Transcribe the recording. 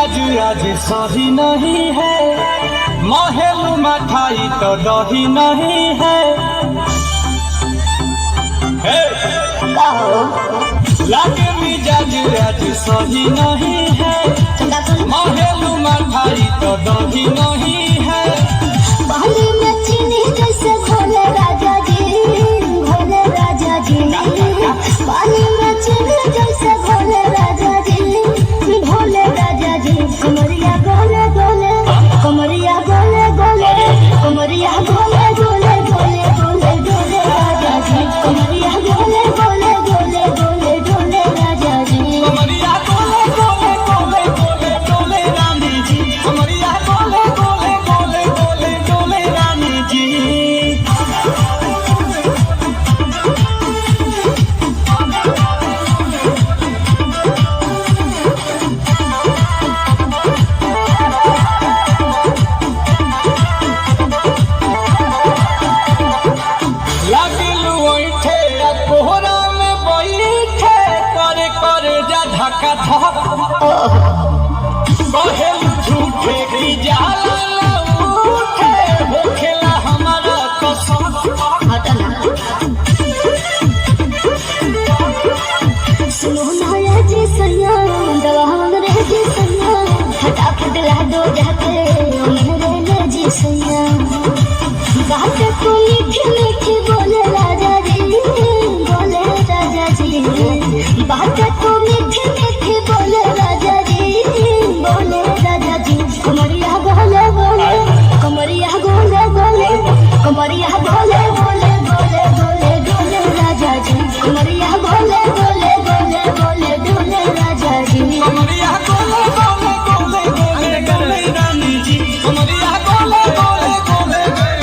मिजाज आज सही नहीं है, महलू मठाई तो दही नहीं है। लागे मिजाज आज सही नहीं है, महलू मठाई तो दही नहीं है। पानी में चीनी जैसे घोले राजा जी, घोले राजा जी। पानी में चीनी जैसे घोले राजा जी, घोले राजा जी। कमरिया गोले गोले, कमरिया गोले गोले, कमरिया गोले गोले गोले गोले गोले राजा जी। कमरिया गोले गोले गोले गोले गोले राजा जी। कमरिया गोले गोले गोले गोले गोले रानी जी, कमरिया गोले गोले गोले गोले गोले रानी जी। लागिलू ओइठे आ कोहरा में बैठे, करे करे जा धक्का धक। कहेलू झूठे की जाला ना उठे, होखेला हमारा कसम। सुनो ना ये जी सैया, दवा मांग रहे जी सैया, फटाफट ला दो जाके